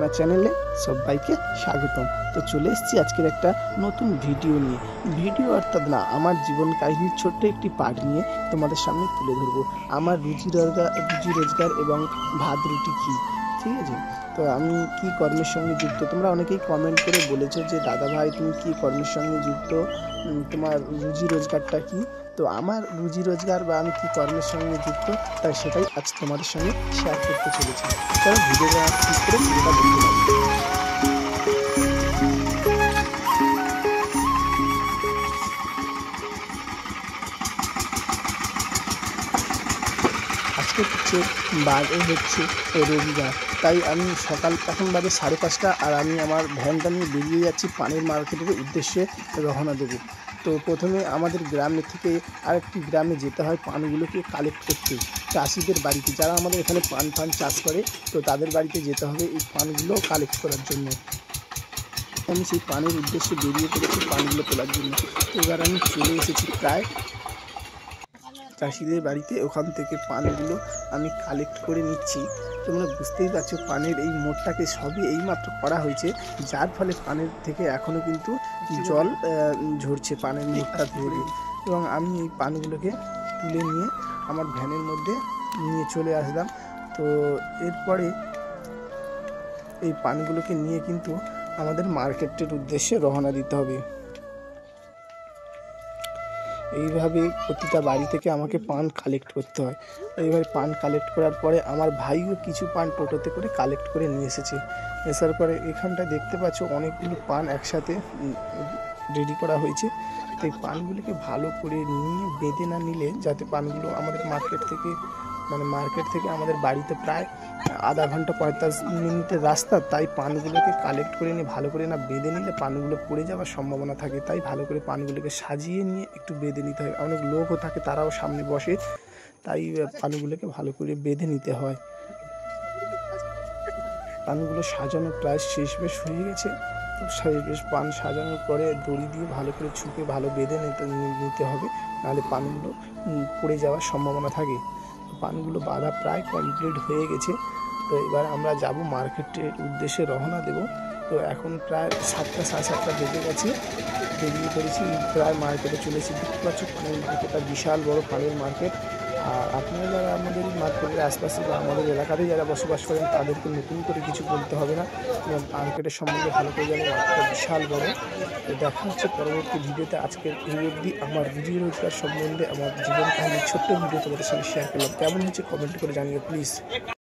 আমার চ্যানেলে সবাইকে স্বাগতম। তো চলে এসেছি আজকের একটা নতুন ভিডিও নিয়ে। ভিডিও অর্থাৎ না, আমার জীবন কাহিনীর ছোট্ট একটি পার্ট নিয়ে তোমাদের সামনে তুলে ধরবো। আমার রুজি রোজগার এবং ভাত রুটি কী, ঠিক আছে। তো আমি কি কর্মের সঙ্গে যুক্ত, তোমরা অনেকেই কমেন্ট করে বলেছো যে দাদা ভাই তুমি কি কর্মের সঙ্গে যুক্ত, তোমার রুজি রোজগারটা কি। তো আমার রুজি রোজগার বা আমি কি কর্মের সঙ্গে যুক্ত, তাই সেটাই আজ তোমাদের সঙ্গে শেয়ার করতে চলেছি। চলো ভিডিওটা ক্লিক করে ভিডিওটা দেখতে পাবো। আজকে হচ্ছে রবিবার, তাই আমি সকাল এখন বাজে 5:30, আর আমি আমার ভ্যানটা নিয়ে বেরিয়ে যাচ্ছি পানের মার্কেটের উদ্দেশ্যে রওনা দেবো। তো প্রথমে আমাদের গ্রামে থেকে আরেকটি গ্রামে যেতে হয় পানগুলোকে কালেক্ট করতে, চাষিদের বাড়িতে, যারা আমাদের এখানে পান চাষ করে, তো তাদের বাড়িতে যেতে হবে এই পানগুলো কালেক্ট করার জন্য। আমি সেই পানের উদ্দেশ্যে বেরিয়ে পড়েছি পানগুলো তোলার জন্য। তো এবার আমি চলে এসেছি প্রায় চাষিদের বাড়িতে, ওখান থেকে পানগুলো আমি কালেক্ট করে নিচ্ছি। তোমরা বুঝতেই পারছো পানের এই মোড়টাকে সবই এইমাত্র করা হয়েছে, যার ফলে পানের থেকে এখনও কিন্তু জল ঝরছে পানের মোড়টা ধরে। এবং আমি এই পানগুলোকে তুলে নিয়ে আমার ভ্যানের মধ্যে নিয়ে চলে আসলাম। তো এরপরে এই পানগুলোকে নিয়ে কিন্তু আমাদের মার্কেটের উদ্দেশ্যে রওনা দিতে হবে। এইভাবে প্রতিটা বাড়ি থেকে আমাকে পান কালেক্ট করতে হয়। এইভাবে পান কালেক্ট করার পরে আমার ভাইও কিছু পান টোটোতে করে কালেক্ট করে নিয়ে এসেছে। এসার পরে এখানটা দেখতে পাচ্ছ অনেকগুলো পান একসাথে রেডি করা হয়েছে। তো এই পানগুলোকে ভালো করে নিয়ে বেঁধে না নিলে, যাতে পানগুলো আমাদের মার্কেট থেকে আমাদের বাড়িতে প্রায় আধা ঘন্টা 45 মিনিটের রাস্তা, তাই পানগুলোকে কালেক্ট করে নিয়ে ভালো করে না বেঁধে নিলে পানগুলো পড়ে যাওয়ার সম্ভাবনা থাকে। তাই ভালো করে পানগুলোকে সাজিয়ে নিয়ে একটু বেঁধে নিতে হয়। অনেক লোকও থাকে, তারাও সামনে বসে, তাই পানগুলোকে ভালো করে বেঁধে নিতে হয়। পানগুলো সাজানো প্রায় শেষ বেশ হয়ে গেছে। তো বেশ পান সাজানোর পরে দড়ি দিয়ে ভালো করে ছুপে ভালো বেঁধে নিতে হবে, নাহলে পানগুলো পড়ে যাওয়ার সম্ভাবনা থাকে। পানগুলো বাঁধা প্রায় কমপ্লিট হয়ে গেছে। তো এবার আমরা যাব মার্কেটের উদ্দেশ্যে রওনা দেব। তো এখন প্রায় 7টা, 7:30 বেজে গেছে, বেরিয়ে পড়েছি, প্রায় মার্কেটে চলেছি। দেখতে পাচ্ছ পানের মার্কেটটা বিশাল বড় পানের মার্কেট। আর আপনারা যারা আমাদের এই মার্কেটের আশপাশে বা আমাদের এলাকাতে যারা বসবাস করেন, তাদেরকে নতুন করে কিছু বলতে হবে না, মার্কেটের সম্বন্ধে ভালো করে জানেন। মার্কেটটা বিশাল বড়। তো দেখা হচ্ছে পরবর্তী ভিডিওতে। আজকের এই অবধি আমার রুজি রোজগার সম্বন্ধে আমার জীবন কাহিনীর ছোট্ট ভিডিও তোমাদের সঙ্গে শেয়ার করলাম। কেমন হচ্ছে কমেন্ট করে জানিও প্লিজ।